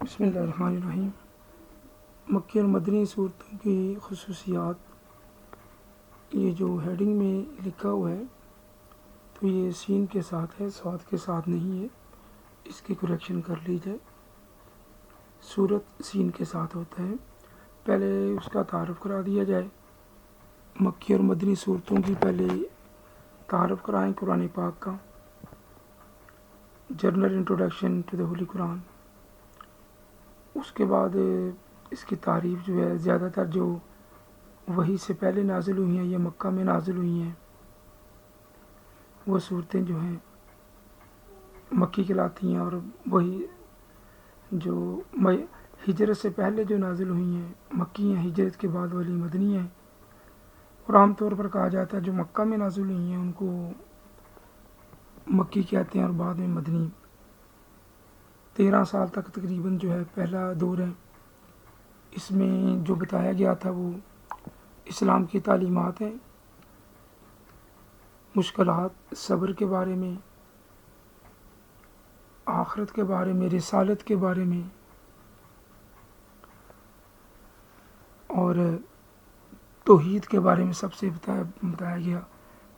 بسم اللہ الرحمن الرحیم۔ مکی اور مدنی صورتوں کی خصوصیات، یہ جو ہیڈنگ میں لکھا ہوا ہے تو یہ سین کے ساتھ ہے، صاد کے ساتھ نہیں ہے، اس کی کریکشن کر لی جائے۔ صورت سین کے ساتھ ہوتا ہے۔ پہلے اس کا تعارف کرا دیا جائے۔ مکی اور مدنی صورتوں کی پہلے تعارف کرائیں قرآن پاک کا، general introduction to the holy Quran. اس کے بعد اس کی تعریف جو ہے، زیادہ تر جو وحی سے پہلے نازل ہوئی ہیں یا مکہ میں نازل ہوئی ہیں وہ صورتیں جو ہیں مکی کہلاتی ہیں، اور وہی جو ہجرت سے پہلے جو نازل ہوئی ہیں مکی ہیں، ہجرت کے بعد والی مدنی ہیں، اور عام طور پر کہا جاتا ہے جو مکہ میں نازل ہوئی ہیں ان کو مکی کہتے ہیں اور بعد میں مدنی۔ 13 سال تک تقریباً جو ہے پہلا دور ہے۔ اس میں جو بتایا گیا تھا وہ اسلام کی تعلیمات ہیں، مشکلات، صبر کے بارے میں، آخرت کے بارے میں، رسالت کے بارے میں، اور توحید کے بارے میں سب سے بتایا گیا،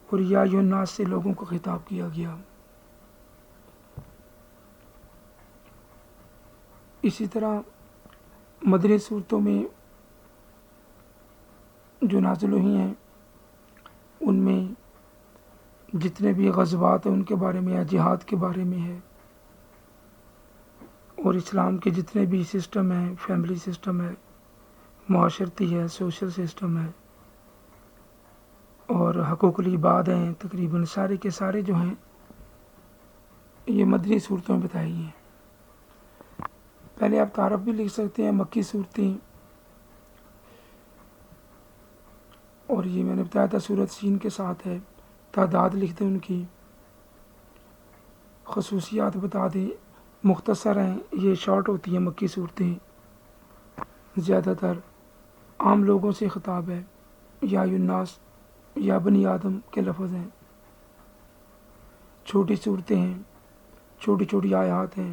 اور یا ایھا الناس سے لوگوں کو خطاب کیا گیا۔ اسی طرح مدنی صورتوں میں جو نازل ہوئی ہیں ان میں جتنے بھی غزوات ہیں ان کے بارے میں ہے، جہاد کے بارے میں ہے، اور اسلام کے جتنے بھی سسٹم ہیں، فیملی سسٹم ہے، معاشرتی ہے، سوشل سسٹم ہے، اور حقوق العباد ہیں، تقریباً سارے کے سارے جو ہیں یہ مدنی صورتوں میں بتائی ہیں۔ پہلے آپ تعارف بھی لکھ سکتے ہیں مکی صورتیں، اور یہ میں نے بتایا تھا صورت سین کے ساتھ ہے، تعداد لکھ دیں ان کی، خصوصیات بتا دیں، مختصر ہیں، یہ شارٹ ہوتی ہیں مکی صورتیں، زیادہ تر عام لوگوں سے خطاب ہے، یا ایھا الناس یا بنی آدم کے لفظ ہیں، چھوٹی صورتیں ہیں، چھوٹی چھوٹی آیات ہیں،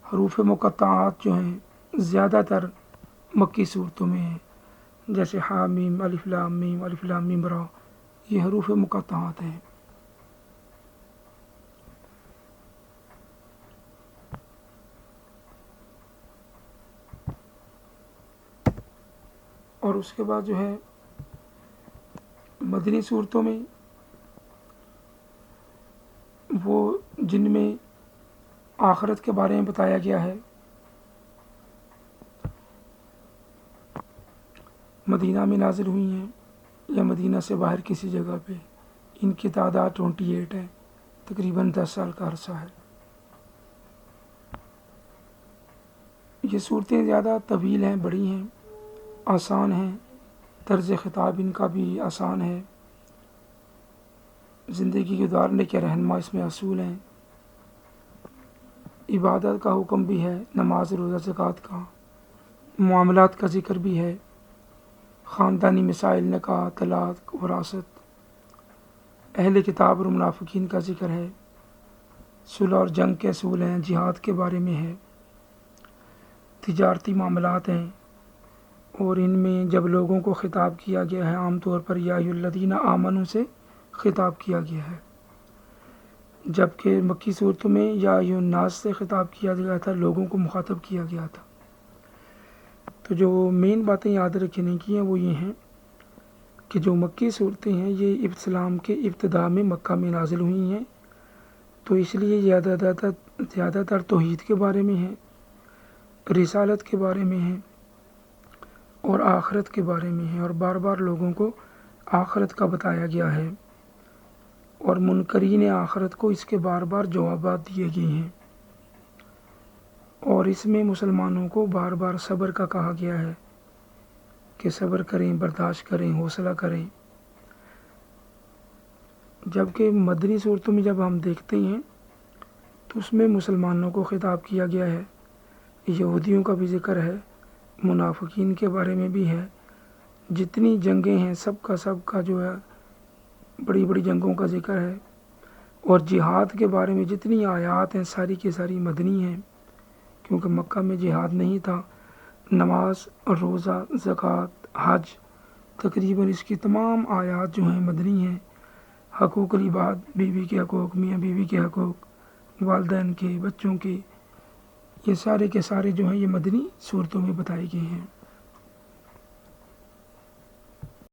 حروف مقطعات جو ہیں زیادہ تر مکی صورتوں میں ہیں، جیسے حامیم، الف لام میم، الف لام میم را، یہ حروف مقطعات ہیں۔ اور اس کے بعد جو ہے مدنی صورتوں میں وہ جن میں آخرت کے بارے میں بتایا گیا ہے، مدینہ میں نازل ہوئی ہیں یا مدینہ سے باہر کسی جگہ پہ، ان کی تعداد 28 ہے، تقریباً 10 سال کا عرصہ ہے۔ یہ صورتیں زیادہ طویل ہیں، بڑی ہیں، آسان ہیں، طرز خطاب ان کا بھی آسان ہے، زندگی گزارنے کے رہنما اس میں اصول ہیں، عبادت کا حکم بھی ہے، نماز، روزہ، زکوٰۃ کا، معاملات کا ذکر بھی ہے، خاندانی مسائل، نکاح، طلاق، وراثت، اہل کتاب اور منافقین کا ذکر ہے، صلح اور جنگ کے اصول ہیں، جہاد کے بارے میں ہے، تجارتی معاملات ہیں، اور ان میں جب لوگوں کو خطاب کیا گیا ہے عام طور پر یا ایھا الذین آمنوا سے خطاب کیا گیا ہے، جبکہ مکی صورتوں میں یا ایھا الناس سے خطاب کیا گیا تھا، لوگوں کو مخاطب کیا گیا تھا۔ تو جو مین باتیں یاد رکھنے کی ہیں وہ یہ ہیں کہ جو مکی صورتیں ہیں یہ اسلام کے ابتداء میں مکہ میں نازل ہوئی ہیں، تو اس لیے زیادہ تر توحید کے بارے میں ہے، رسالت کے بارے میں ہے، اور آخرت کے بارے میں ہے، اور بار بار لوگوں کو آخرت کا بتایا گیا ہے، اور منکرین آخرت کو اس کے بار بار جوابات دیے گئے ہیں، اور اس میں مسلمانوں کو بار بار صبر کا کہا گیا ہے کہ صبر کریں، برداشت کریں، حوصلہ کریں۔ جبکہ مدنی صورتوں میں جب ہم دیکھتے ہیں تو اس میں مسلمانوں کو خطاب کیا گیا ہے، یہودیوں کا بھی ذکر ہے، منافقین کے بارے میں بھی ہے، جتنی جنگیں ہیں سب کا جو ہے بڑی بڑی جنگوں کا ذکر ہے، اور جہاد کے بارے میں جتنی آیات ہیں ساری کی ساری مدنی ہیں، کیونکہ مکہ میں جہاد نہیں تھا. نماز، روزہ، زکوٰۃ، حج، تقریباً اس کی تمام آیات جو ہیں مدنی ہیں. حقوق العباد، بیوی کے حقوق، میاں بیوی کے حقوق، والدین کے، بچوں کے، یہ سارے کے سارے جو ہیں یہ مدنی صورتوں میں بتائے گئے ہیں.